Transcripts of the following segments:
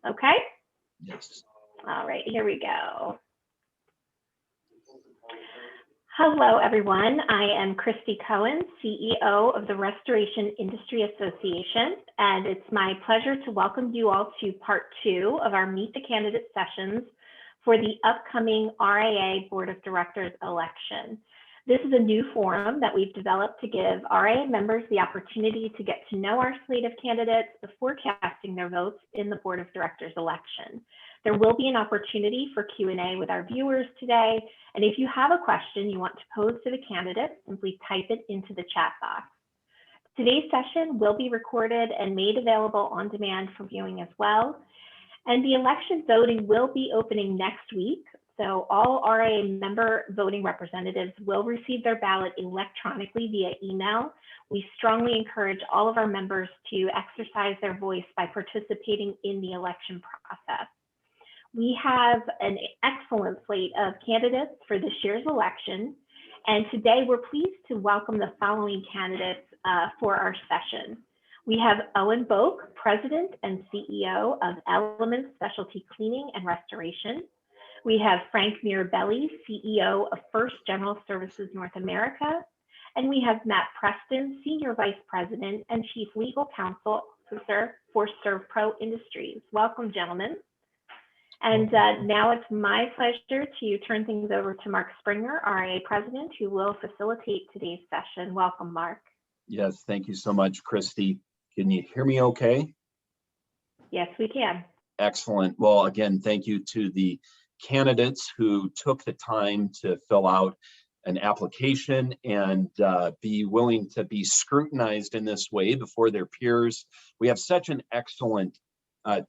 Okay? Yes. All right, here we go. Hello, everyone. I am Christy Cohen, CEO of the Restoration Industry Association, and it's my pleasure to welcome you all to part 2 of our Meet the Candidate sessions for the upcoming RIA Board of Directors election. This is a new forum that we've developed to give RIA members the opportunity to get to know our slate of candidates before casting their votes in the Board of Directors election. There will be an opportunity for Q&A with our viewers today, and if you have a question you want to pose to the candidates, simply type it into the chat box. Today's session will be recorded and made available on demand for viewing as well. And the election voting will be opening next week, so all RIA member voting representatives will receive their ballot electronically via email. We strongly encourage all of our members to exercise their voice by participating in the election process. We have an excellent slate of candidates for this year's election, and today we're pleased to welcome the following candidates for our session. We have Owen Boak, President and CEO of Element Specialty Cleaning and Restoration. We have Frank Mirabelli, CEO of First General Services North America. And we have Matt Preston, Senior Vice President and Chief Legal Counsel Officer for Servpro Industries. Welcome, gentlemen. And now it's my pleasure to turn things over to Mark Springer, RIA President, who will facilitate today's session. Welcome, Mark. Yes, thank you so much, Christy. Can you hear me okay? Yes, we can. Excellent. Well, again, thank you to the candidates who took the time to fill out an application and be willing to be scrutinized in this way before their peers. We have such an excellent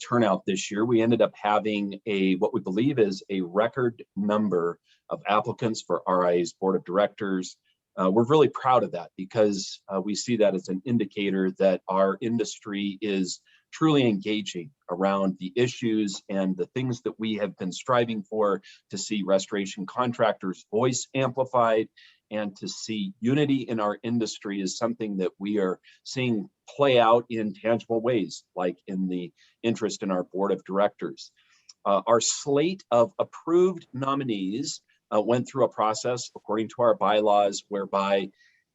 turnout this year. We ended up having what we believe is a record number of applicants for RIA's Board of Directors. We're really proud of that because we see that as an indicator that our industry is truly engaging around the issues and the things that we have been striving for, to see restoration contractors' voice amplified and to see unity in our industry is something that we are seeing play out in tangible ways, like in the interest in our Board of Directors. Our slate of approved nominees went through a process according to our bylaws whereby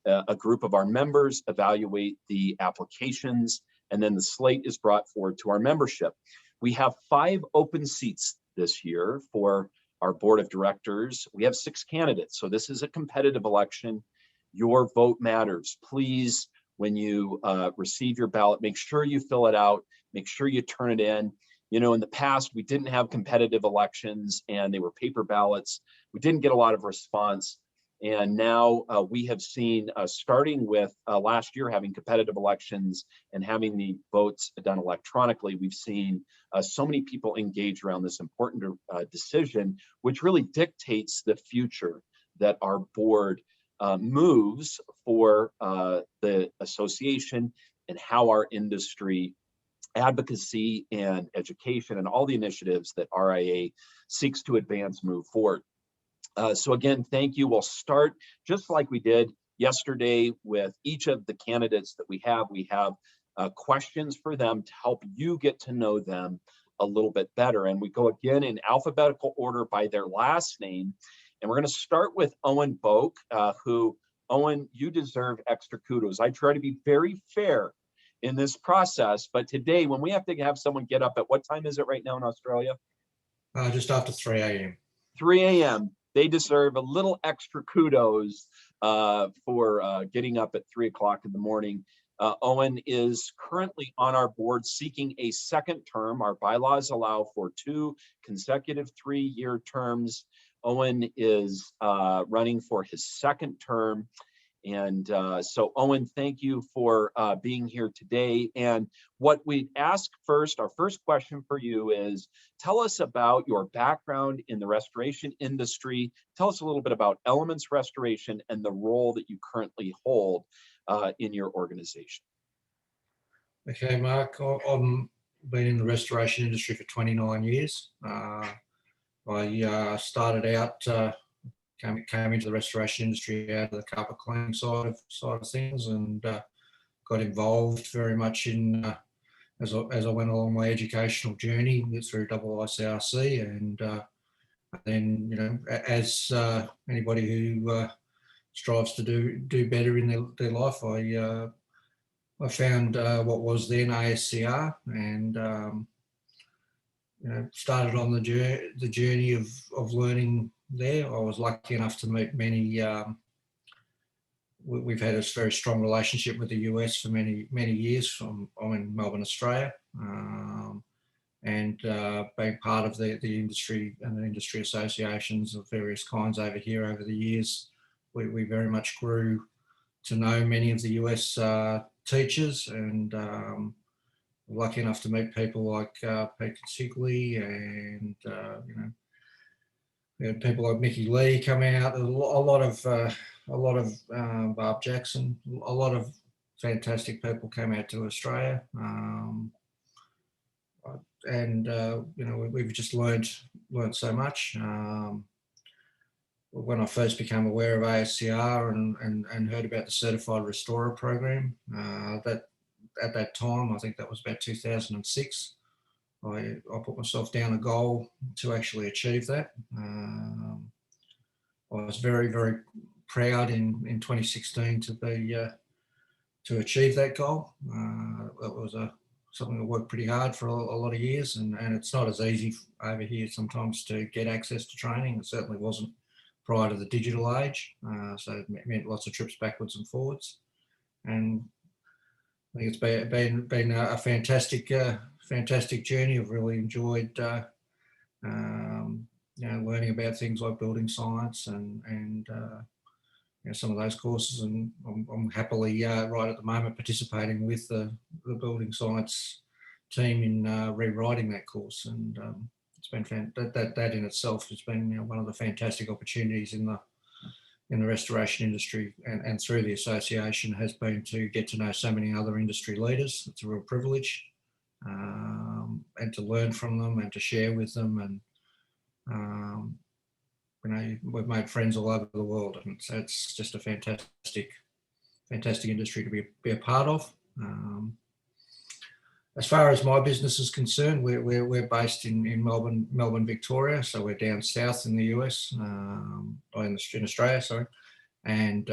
a group of our members evaluate the applications, and then the slate is brought forward to our membership. We have 5 open seats this year for our Board of Directors. We have 6 candidates, so this is a competitive election. Your vote matters. Please, when you receive your ballot, make sure you fill it out, make sure you turn it in. You know, in the past, we didn't have competitive elections and they were paper ballots. We didn't get a lot of response. And now we have seen, starting with last year, having competitive elections and having the votes done electronically, we've seen so many people engage around this important decision, which really dictates the future that our board moves for the association and how our industry advocacy and education and all the initiatives that RIA seeks to advance move forward. So again, thank you. We'll start just like we did yesterday with each of the candidates that we have. We have questions for them to help you get to know them a little bit better. And we go again in alphabetical order by their last name. And we're going to start with Owen Boak, who, Owen, you deserve extra kudos. I try to be very fair in this process, but today when we have to have someone get up at, what time is it right now in Australia? Just after 3 a.m. 3 a.m. They deserve a little extra kudos for getting up at 3 o'clock in the morning. Owen is currently on our board seeking a second term. Our bylaws allow for 2 consecutive 3-year terms. Owen is running for his second term. And so, Owen, thank you for being here today. And what we'd ask first, our first question for you is, tell us about your background in the restoration industry. Tell us a little bit about Elements Restoration and the role that you currently hold in your organization. Okay, Mark, I've been in the restoration industry for 29 years. I started out, came into the restoration industry out of the carpet cleaning side of things, and got involved very much in as I went along my educational journey through ICRC, and then, you know, as anybody who strives to do better in their life, I found what was then ASCR, and you know, started on the journey of learning there. I was lucky enough to meet many. We've had a very strong relationship with the US for many years. I'm in Melbourne, Australia, and being part of the industry and the industry associations of various kinds over here over the years, we very much grew to know many of the US teachers, and lucky enough to meet people like Pete Consigli, and you know, we had people like Mickey Lee come out. A lot of Barb Jackson. A lot of fantastic people came out to Australia, and you know, we've just learned so much. When I first became aware of ASCR and heard about the Certified Restorer program, that at that time, I think that was about 2006, I put myself down a goal to actually achieve that. I was very proud in 2016 to achieve that goal. That was something I worked pretty hard for a lot of years, and it's not as easy over here sometimes to get access to training. It certainly wasn't prior to the digital age, so it meant lots of trips backwards and forwards. And I think it's been a fantastic journey. I've really enjoyed you know, learning about things like building science and you know, some of those courses, and I'm happily right at the moment participating with the building science team in rewriting that course, and it's been that in itself has been, you know, one of the fantastic opportunities in the restoration industry, and through the association has been to get to know so many other industry leaders. It's a real privilege, and to learn from them and to share with them, and you know, we've made friends all over the world, and so it's just a fantastic industry to be a part of. As far as my business is concerned, we're based in Melbourne, Victoria, so we're down south in the US, in Australia, sorry, and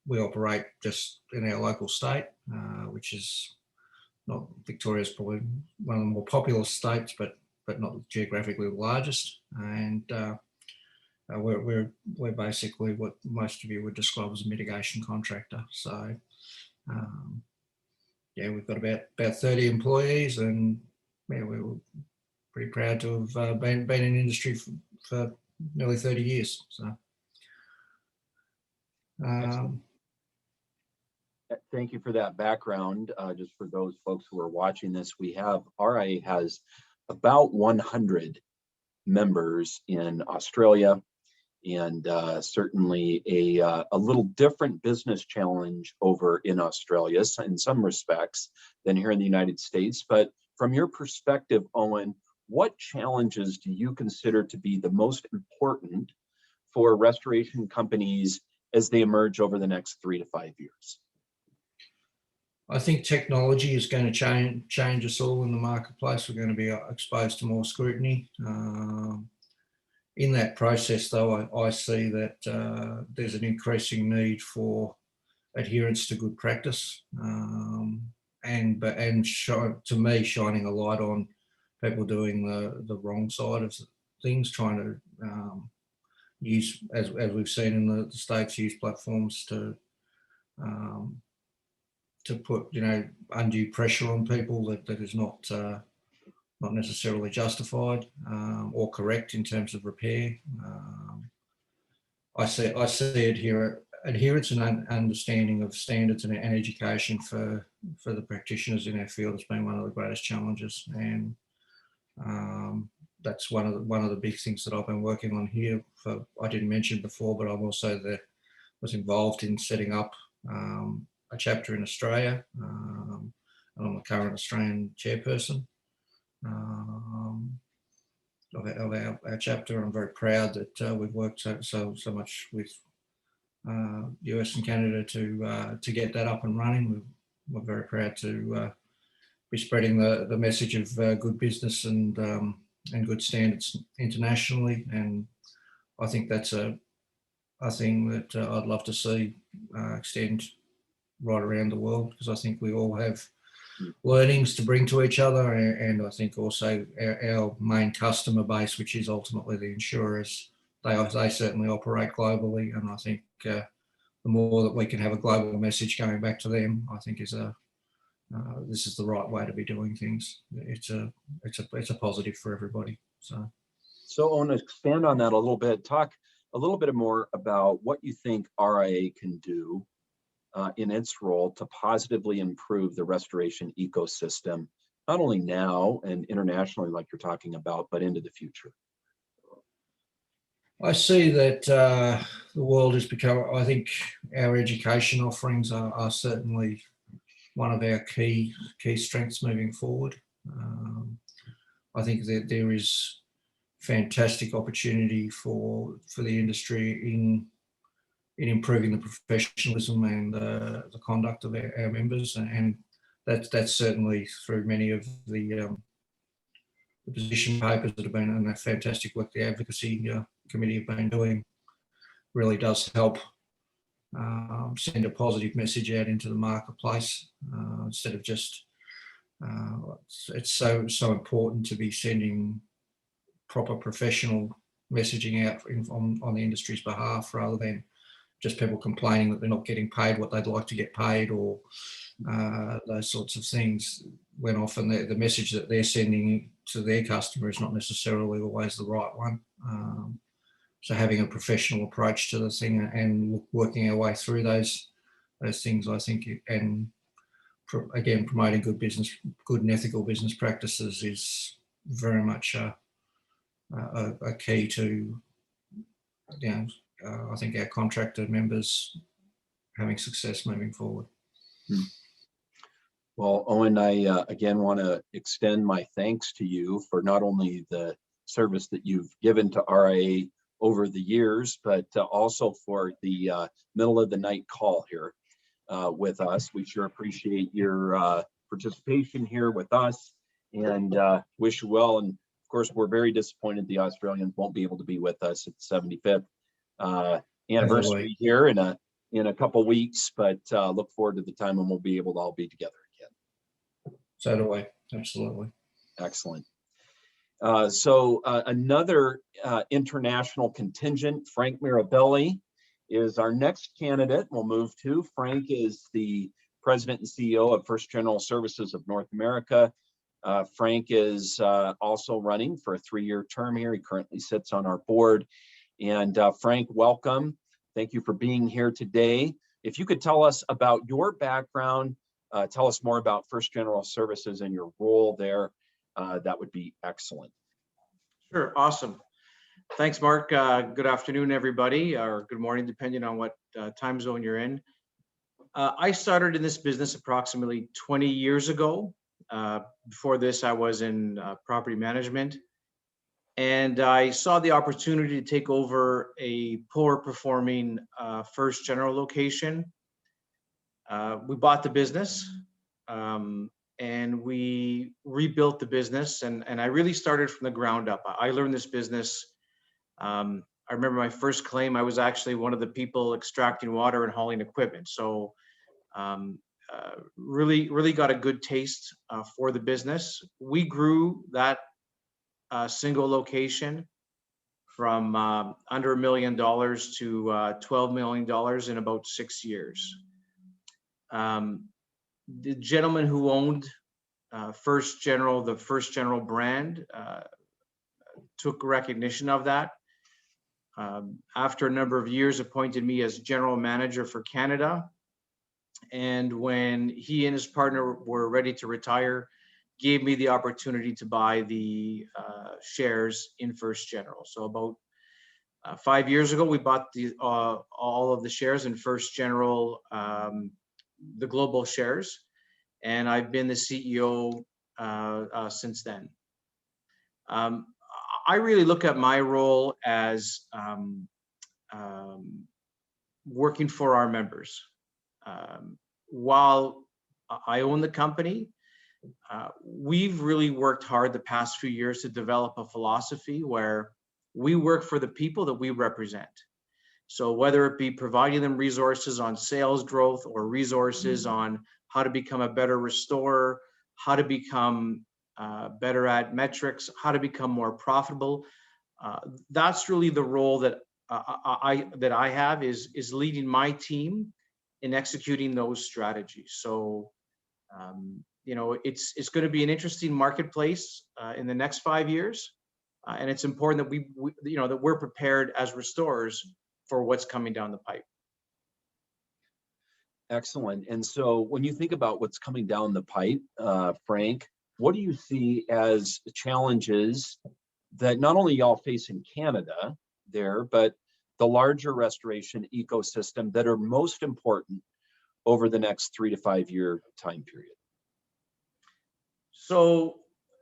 we operate just in our local state, which is not, Victoria's probably one of the more populous states, but not geographically the largest, and we're basically what most of you would describe as a mitigation contractor. So yeah, we've got about 30 employees, and yeah, we're pretty proud to have been in industry for nearly 30 years. So thank you for that background. Just for those folks who are watching this, RIA has about 100 members in Australia, and certainly a little different business challenge over in Australia in some respects than here in the United States. But from your perspective, Owen, what challenges do you consider to be the most important for restoration companies as they emerge over the next 3 to 5 years? I think technology is going to change us all in the marketplace. We're going to be exposed to more scrutiny. In that process, though, I see that there's an increasing need for adherence to good practice, and to me, shining a light on people doing the wrong side of things, trying to use, as we've seen in the States, use platforms to put, you know, undue pressure on people that is not necessarily justified or correct in terms of repair. I see adherence and understanding of standards and education for the practitioners in our field has been one of the greatest challenges, and that's one of the big things that I've been working on here. I didn't mention before, but I'm also was involved in setting up a chapter in Australia, and I'm the current Australian chairperson of our chapter. I'm very proud that we've worked so much with US and Canada to get that up and running. We're very proud to be spreading the message of good business and good standards internationally. And I think that's a thing that I'd love to see extend right around the world, because I think we all have learnings to bring to each other, and I think also our main customer base, which is ultimately the insurers, they certainly operate globally, and I think the more that we can have a global message going back to them, I think this is the right way to be doing things. It's a positive for everybody. So I want to expand on that a little bit. Talk a little bit more about what you think RIA can do in its role to positively improve the restoration ecosystem, not only now and internationally, like you're talking about, but into the future. I see that the world has become, I think our education offerings are certainly one of our key strengths moving forward. I think that there is fantastic opportunity for the industry in improving the professionalism and the conduct of our members, and that's certainly through many of the position papers that have been, and that fantastic work the advocacy committee have been doing really does help send a positive message out into the marketplace, instead of just it's so important to be sending proper professional messaging out on the industry's behalf, rather than just people complaining that they're not getting paid what they'd like to get paid, or those sorts of things, when often the message that they're sending to their customer is not necessarily always the right one. So having a professional approach to the thing and working our way through those things, I think, and again, promoting good and ethical business practices is very much a key to, I think, our contractor members having success moving forward. Well, Owen, I again want to extend my thanks to you for not only the service that you've given to RIA over the years, but also for the middle of the night call here with us. We sure appreciate your participation here with us, and wish you well. And of course, we're very disappointed the Australians won't be able to be with us at the 75th anniversary here in a couple weeks, but look forward to the time when we'll be able to all be together again. So do I. Absolutely. Excellent. So another international contingent, Frank Mirabelli, is our next candidate we'll move to. Frank is the president and CEO of First General Services of North America. Frank is also running for a 3-year term here. He currently sits on our board. And Frank, welcome. Thank you for being here today. If you could tell us about your background, tell us more about First General Services and your role there, that would be excellent. Sure, awesome. Thanks, Mark. Good afternoon, everybody, or good morning, depending on what time zone you're in. I started in this business approximately 20 years ago. Before this, I was in property management, and I saw the opportunity to take over a poor performing First General location. We bought the business, and we rebuilt the business, and I really started from the ground up. I learned this business. I remember my first claim, I was actually one of the people extracting water and hauling equipment. So really got a good taste for the business. We grew that single location from under $1 million to $12 million in about 6 years. The gentleman who owned First General, the First General brand, took recognition of that. After a number of years, appointed me as general manager for Canada. And when he and his partner were ready to retire, gave me the opportunity to buy the shares in First General. So about 5 years ago, we bought all of the shares in First General, the global shares, and I've been the CEO since then. I really look at my role as working for our members. While I own the company, we've really worked hard the past few years to develop a philosophy where we work for the people that we represent. So whether it be providing them resources on sales growth or resources on how to become a better restorer, how to become better at metrics, how to become more profitable, that's really the role that I have is leading my team in executing those strategies. So you know, it's going to be an interesting marketplace in the next 5 years, and it's important that we you know, that we're prepared as restorers for what's coming down the pipe. Excellent. And so when you think about what's coming down the pipe, Frank, what do you see as challenges that not only y'all face in Canada there, but the larger restoration ecosystem that are most important over the next 3 to 5 year time period? So,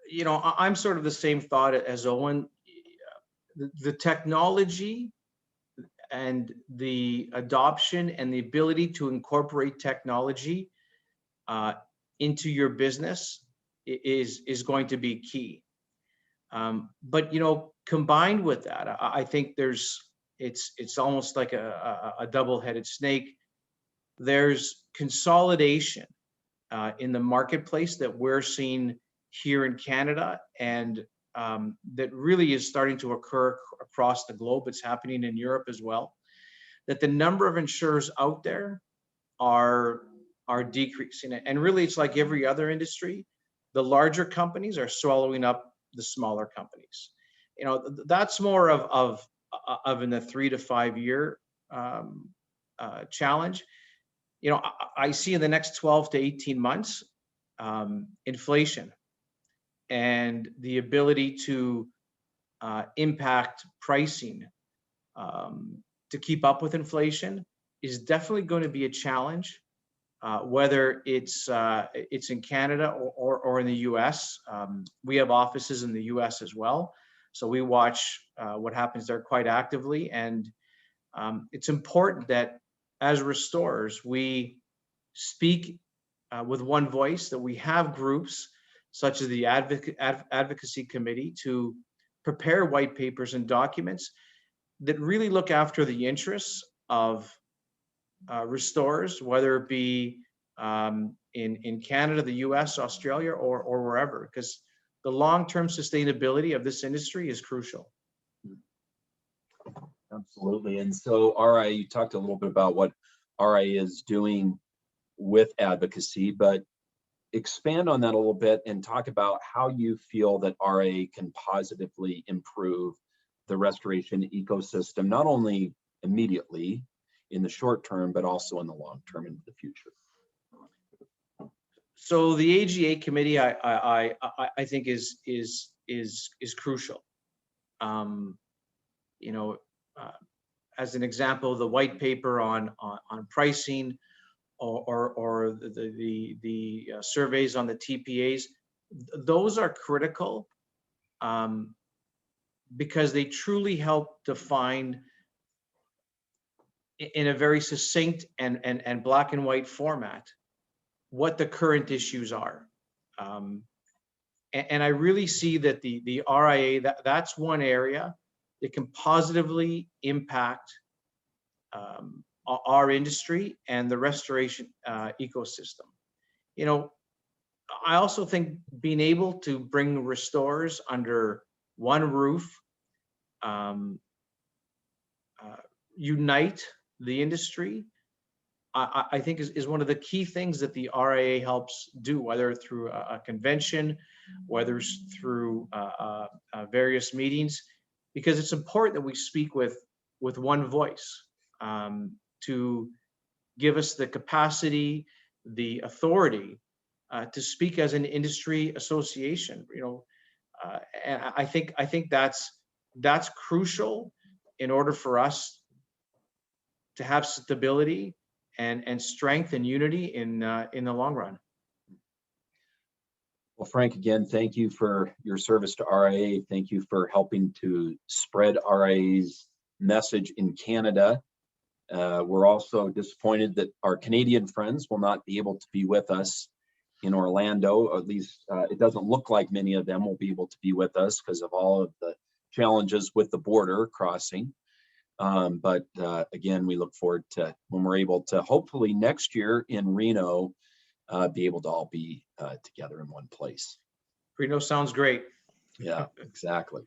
you know, I'm sort of the same thought as Owen. The technology and the adoption and the ability to incorporate technology into your business is going to be key. But, you know, combined with that, I think it's almost like a double-headed snake. There's consolidation in the marketplace that we're seeing here in Canada, and that really is starting to occur across the globe. It's happening in Europe as well, that the number of insurers out there are decreasing. And really, it's like every other industry. The larger companies are swallowing up the smaller companies. You know, that's more of in the 3 to 5 year challenge. You know, I see in the next 12 to 18 months, inflation and the ability to impact pricing to keep up with inflation is definitely going to be a challenge, whether it's in Canada or in the US. We have offices in the US as well, so we watch what happens there quite actively. And it's important that as restorers, we speak with one voice, that we have groups such as the advocacy committee to prepare white papers and documents that really look after the interests of restorers, whether it be in Canada, the US, Australia, or wherever, because the long-term sustainability of this industry is crucial. Absolutely. And so RIA, you talked a little bit about what RIA is doing with advocacy, but expand on that a little bit and talk about how you feel that RIA can positively improve the restoration ecosystem, not only immediately in the short term, but also in the long term into the future. So the AGA committee, I think is crucial. You know, as an example, the white paper on pricing, or the surveys on the TPAs, those are critical because they truly help define in a very succinct and black and white format what the current issues are. And I really see that the RIA, that's one area that can positively impact our industry and the restoration ecosystem. You know, I also think being able to bring restorers under one roof, unite the industry, I think is one of the key things that the RIA helps do, whether through a convention, whether it's through various meetings, because it's important that we speak with one voice to give us the capacity, the authority to speak as an industry association. You know, and I think that's crucial in order for us to have stability and strength and unity in the long run. Well, Frank, again, thank you for your service to RIA. Thank you for helping to spread RIA's message in Canada. We're also disappointed that our Canadian friends will not be able to be with us in Orlando, or at least it doesn't look like many of them will be able to be with us because of all of the challenges with the border crossing. But again, we look forward to when we're able to hopefully next year in Reno, be able to all be together in one place. Reno sounds great. Yeah, exactly.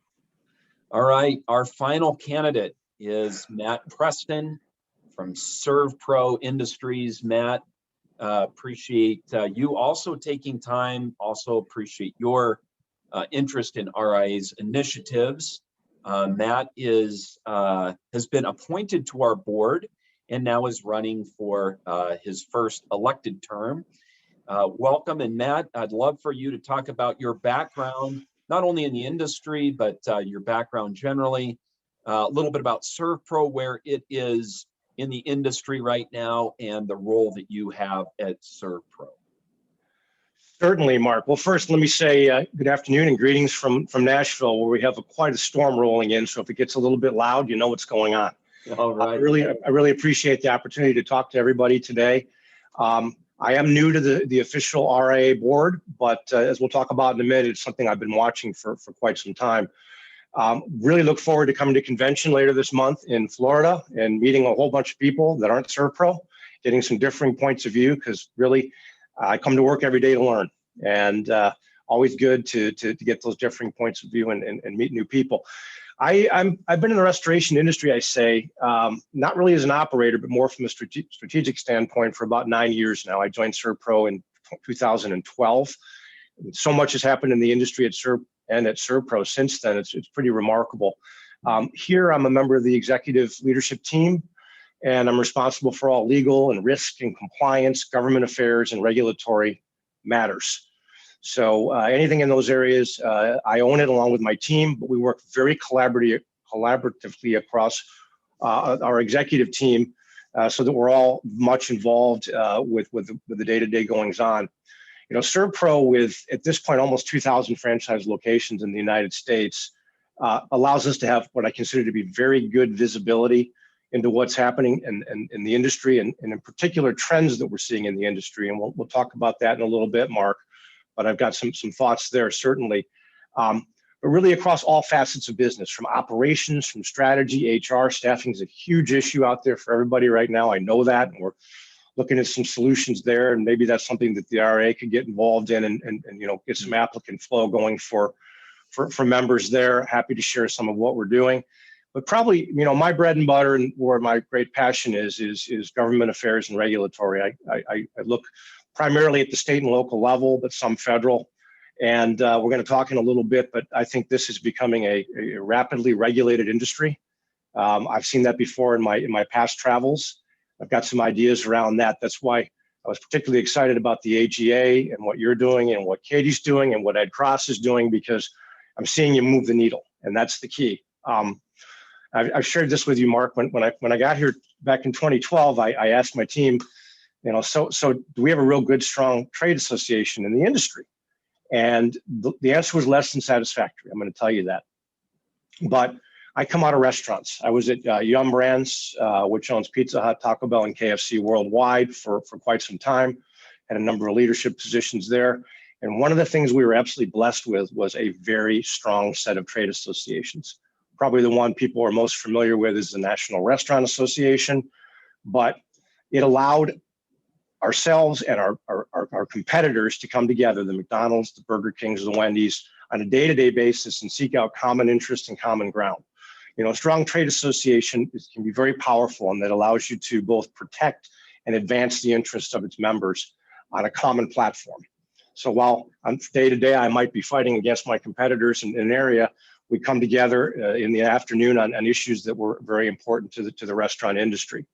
All right, our final candidate is Matt Preston from Servpro Industries. Matt, appreciate you also taking time, also appreciate your interest in RIA's initiatives. Matt has been appointed to our board and now is running for his first elected term. Welcome, and Matt, I'd love for you to talk about your background, not only in the industry, but your background generally, a little bit about Servpro, where it is in the industry right now, and the role that you have at Servpro. Certainly, Mark. Well, first, let me say good afternoon and greetings from Nashville, where we have quite a storm rolling in. So if it gets a little bit loud, you know what's going on. All right. I really appreciate the opportunity to talk to everybody today. I am new to the official RIA board, but as we'll talk about in a minute, it's something I've been watching for quite some time. Really look forward to coming to convention later this month in Florida and meeting a whole bunch of people that aren't Servpro, getting some differing points of view, because really I come to work every day to learn, and always good to get those differing points of view and meet new people. I've been in the restoration industry, I say, not really as an operator, but more from a strategic standpoint for about 9 years now. I joined Servpro in 2012. So much has happened in the industry at Servpro since then. It's pretty remarkable. Here, I'm a member of the executive leadership team, and I'm responsible for all legal and risk and compliance, government affairs, and regulatory matters. So anything in those areas, I own it along with my team, but we work very collaboratively across our executive team so that we're all much involved with the day-to-day goings on. You know, Servpro, with at this point almost 2,000 franchise locations in the United States, allows us to have what I consider to be very good visibility into what's happening in the industry, and in particular trends that we're seeing in the industry. And we'll talk about that in a little bit, Mark. But I've got some thoughts there, certainly. But really across all facets of business, from operations, from strategy, HR, staffing is a huge issue out there for everybody right now. I know that, and we're looking at some solutions there, and maybe that's something that the RIA could get involved in and you know, get some applicant flow going for members there. Happy to share some of what we're doing. But probably, you know, my bread and butter and where my great passion is government affairs and regulatory. I look primarily at the state and local level, but some federal. And we're going to talk in a little bit, but I think this is becoming a rapidly regulated industry. I've seen that before in my past travels. I've got some ideas around that. That's why I was particularly excited about the AGA and what you're doing and what Katie's doing and what Ed Cross is doing, because I'm seeing you move the needle, and that's the key. I've shared this with you, Mark. When I got here back in 2012, I asked my team, you know, so do we have a real good, strong trade association in the industry? And the answer was less than satisfactory. I'm going to tell you that. But I come out of restaurants. I was at Yum Brands, which owns Pizza Hut, Taco Bell, and KFC worldwide for quite some time. Had a number of leadership positions there. And one of the things we were absolutely blessed with was a very strong set of trade associations. Probably the one people are most familiar with is the National Restaurant Association, but it allowed ourselves and our competitors to come together, the McDonald's, the Burger Kings, the Wendy's, on a day-to-day basis and seek out common interest and common ground. You know, a strong trade association can be very powerful, and that allows you to both protect and advance the interests of its members on a common platform. So while on day-to-day I might be fighting against my competitors in an area, we come together in the afternoon on issues that were very important to the restaurant industry.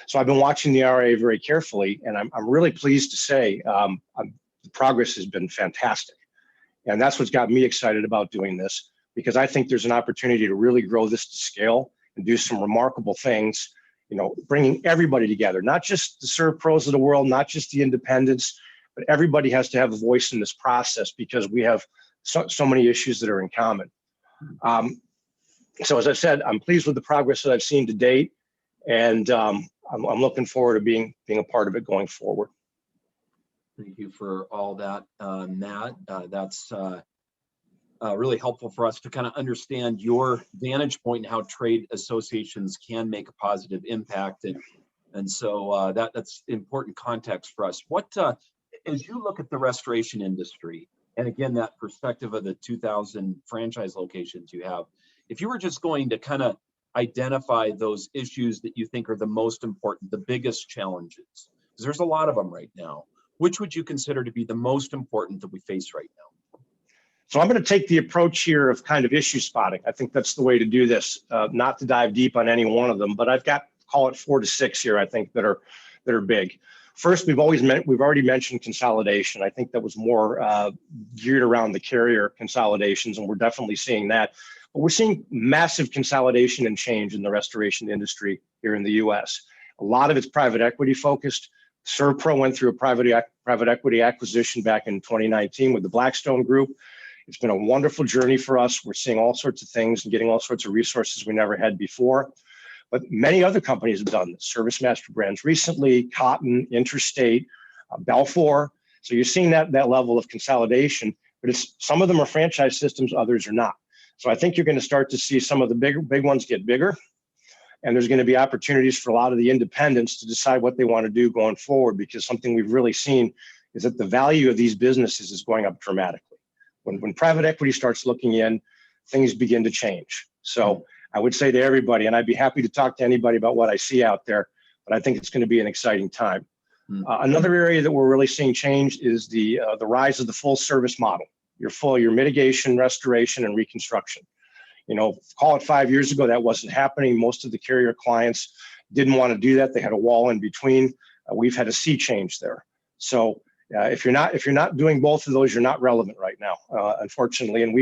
So I've been watching the RIA very carefully, and I'm really pleased to say the progress has been fantastic. And that's what's got me excited about doing this, because I think there's an opportunity to really grow this to scale and do some remarkable things, you know, bringing everybody together, not just the Servpros of the world, not just the independents, but everybody has to have a voice in this process, because we have so many issues that are in common. So as I said, I'm pleased with the progress that I've seen to date, and I'm looking forward to being a part of it going forward. Thank you for all that, Matt. That's really helpful for us to kind of understand your vantage point and how trade associations can make a positive impact. And so that's important context for us. What, as you look at the restoration industry, and again, that perspective of the 2,000 franchise locations you have, if you were just going to kind of identify those issues that you think are the most important, the biggest challenges, because there's a lot of them right now, which would you consider to be the most important that we face right now? So I'm going to take the approach here of kind of issue spotting. I think that's the way to do this, not to dive deep on any one of them, but I've got, call it 4 to 6 here, I think, that are big. First, we've already mentioned consolidation. I think that was more geared around the carrier consolidations, and we're definitely seeing that. But we're seeing massive consolidation and change in the restoration industry here in the US. A lot of it's private equity focused. Servpro went through a private equity acquisition back in 2019 with the Blackstone Group. It's been a wonderful journey for us. We're seeing all sorts of things and getting all sorts of resources we never had before. But many other companies have done this. Service Master Brands recently, Cotton, Interstate, Belfour. So you're seeing that level of consolidation, but some of them are franchise systems, others are not. So I think you're going to start to see some of the big ones get bigger. And there's going to be opportunities for a lot of the independents to decide what they want to do going forward, because something we've really seen is that the value of these businesses is going up dramatically. When private equity starts looking in, things begin to change. So I would say to everybody, and I'd be happy to talk to anybody about what I see out there, but I think it's going to be an exciting time. Another area that we're really seeing change is the rise of the full service model. Your mitigation, restoration, and reconstruction. You know, call it 5 years ago, that wasn't happening. Most of the carrier clients didn't want to do that. They had a wall in between. We've had a sea change there. So if you're not doing both of those, you're not relevant right now, unfortunately. And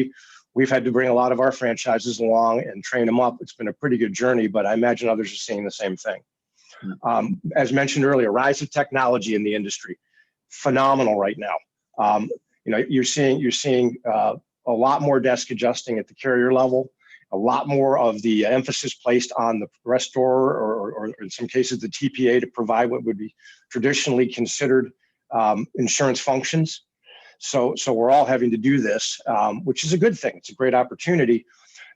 we've had to bring a lot of our franchises along and train them up. It's been a pretty good journey, but I imagine others are seeing the same thing. As mentioned earlier, rise of technology in the industry, phenomenal right now. You know, you're seeing a lot more desk adjusting at the carrier level, a lot more of the emphasis placed on the restorer or in some cases the TPA to provide what would be traditionally considered insurance functions. So we're all having to do this, which is a good thing. It's a great opportunity.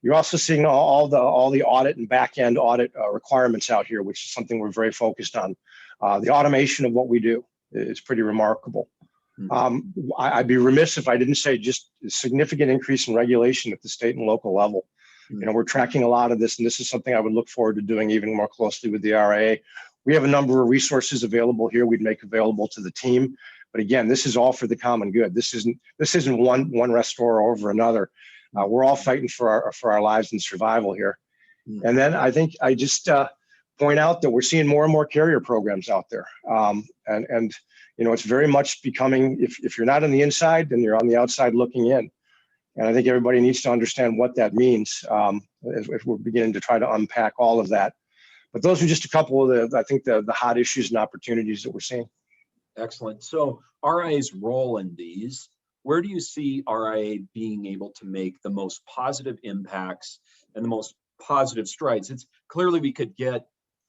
You're also seeing all the audit and back end audit requirements out here, which is something we're very focused on. The automation of what we do is pretty remarkable. I'd be remiss if I didn't say just a significant increase in regulation at the state and local level. You know, we're tracking a lot of this, and this is something I would look forward to doing even more closely with the RIA. We have a number of resources available here we'd make available to the team. But again, this is all for the common good. This isn't one restorer over another. We're all fighting for our lives and survival here. And then I think I just point out that we're seeing more and more carrier programs out there. And you know, it's very much becoming, if you're not on the inside, then you're on the outside looking in. And I think everybody needs to understand what that means as we're beginning to try to unpack all of that. But those are just a couple of the hot issues and opportunities that we're seeing. Excellent. So RIA's role in these, where do you see RIA being able to make the most positive impacts and the most positive strides? It's clearly we could get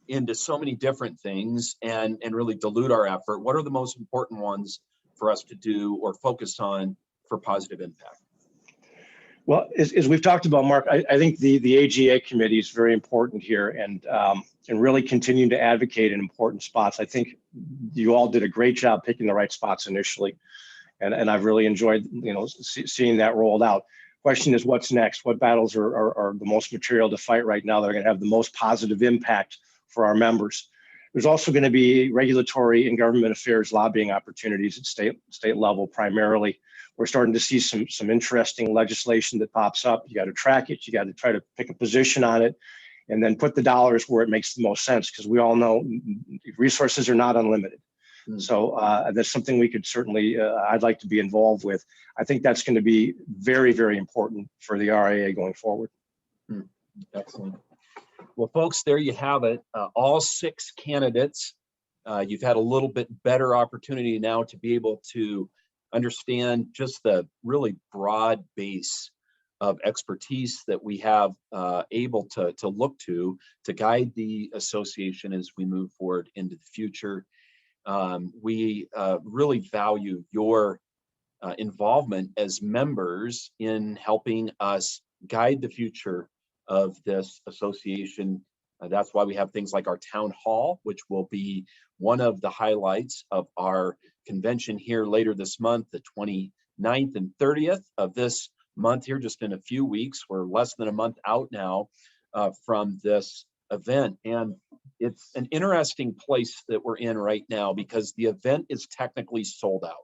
into so many different things and really dilute our effort. What are the most important ones for us to do or focus on for positive impact? Well, as we've talked about, Mark, I think the AGA committee is very important here and really continuing to advocate in important spots. I think you all did a great job picking the right spots initially, and I've really enjoyed, you know, seeing that rolled out. Question is, what's next? What battles are the most material to fight right now that are going to have the most positive impact for our members? There's also going to be regulatory and government affairs lobbying opportunities at state level primarily. We're starting to see some interesting legislation that pops up. You got to track it. You got to try to pick a position on it and then put the dollars where it makes the most sense, because we all know resources are not unlimited. So that's something we could certainly, I'd like to be involved with. I think that's going to be very, very important for the RIA going forward. Excellent. Well, folks, there you have it. All 6 candidates. You've had a little bit better opportunity now to be able to understand just the really broad base of expertise that we have able to look to guide the association as we move forward into the future. We really value your involvement as members in helping us guide the future of this association. That's why we have things like our town hall, which will be one of the highlights of our convention here later this month, the 29th and 30th of this month here, just in a few weeks. We're less than a month out now from this event. And it's an interesting place that we're in right now because the event is technically sold out.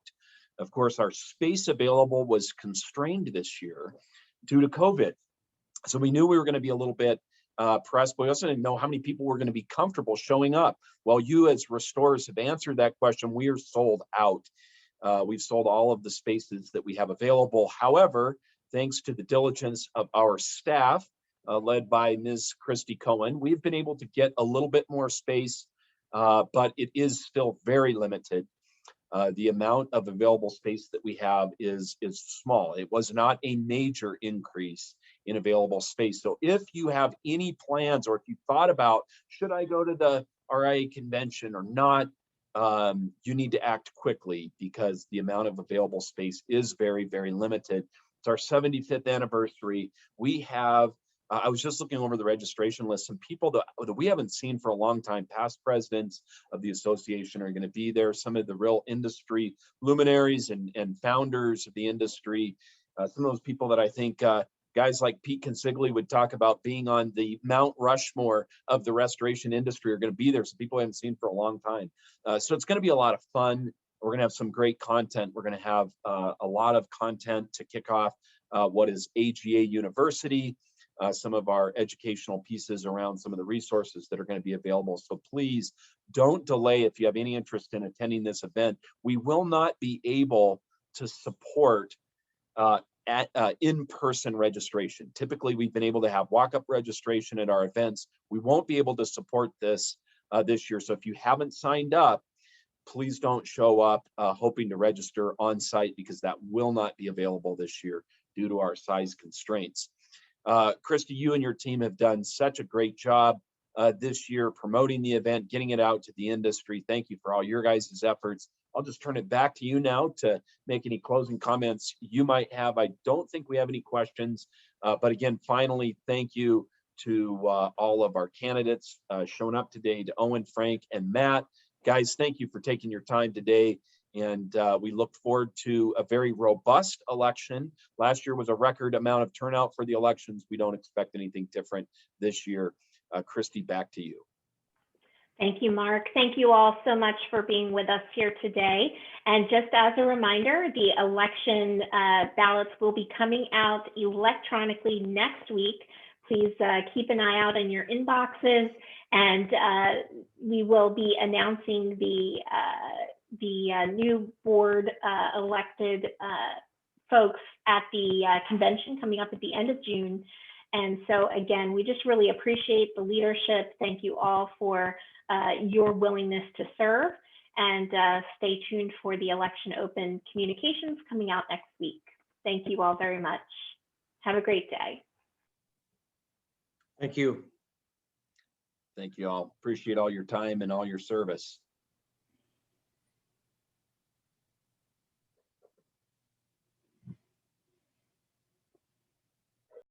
Of course, our space available was constrained this year due to COVID. So we knew we were going to be a little bit pressed, but we also didn't know how many people were going to be comfortable showing up. Well, you as restorers have answered that question. We are sold out. We've sold all of the spaces that we have available. However, thanks to the diligence of our staff, led by Ms. Christy Cohen, we've been able to get a little bit more space, but it is still very limited. The amount of available space that we have is small. It was not a major increase in available space. So if you have any plans, or if you thought about, should I go to the RIA convention or not, you need to act quickly because the amount of available space is very, very limited. It's our 75th anniversary. We have, I was just looking over the registration list, some people that we haven't seen for a long time, past presidents of the association are going to be there. Some of the real industry luminaries and founders of the industry. Some of those people that I think guys like Pete Consigli would talk about being on the Mount Rushmore of the restoration industry are going to be there. Some people I haven't seen for a long time. So it's going to be a lot of fun. We're going to have some great content. We're going to have a lot of content to kick off what is AGA University. Some of our educational pieces around some of the resources that are going to be available. So please don't delay if you have any interest in attending this event. We will not be able to support at in-person registration. Typically, we've been able to have walk-up registration at our events. We won't be able to support this this year. So if you haven't signed up, please don't show up hoping to register on site because that will not be available this year due to our size constraints. Christy, you and your team have done such a great job this year promoting the event, getting it out to the industry. Thank you for all your guys' efforts. I'll just turn it back to you now to make any closing comments you might have. I don't think we have any questions, but again, finally, thank you to all of our candidates showing up today, to Owen, Frank, and Matt. Guys, thank you for taking your time today. And we look forward to a very robust election. Last year was a record amount of turnout for the elections. We don't expect anything different this year. Christy, back to you. Thank you, Mark. Thank you all so much for being with us here today. And just as a reminder, the election ballots will be coming out electronically next week. Please keep an eye out in your inboxes, and we will be announcing the new board elected folks at the convention coming up at the end of June. And so again, we just really appreciate the leadership. Thank you all for your willingness to serve, and stay tuned for the election open communications coming out next week. Thank you all very much. Have a great day. Thank you. Thank you all. Appreciate all your time and all your service.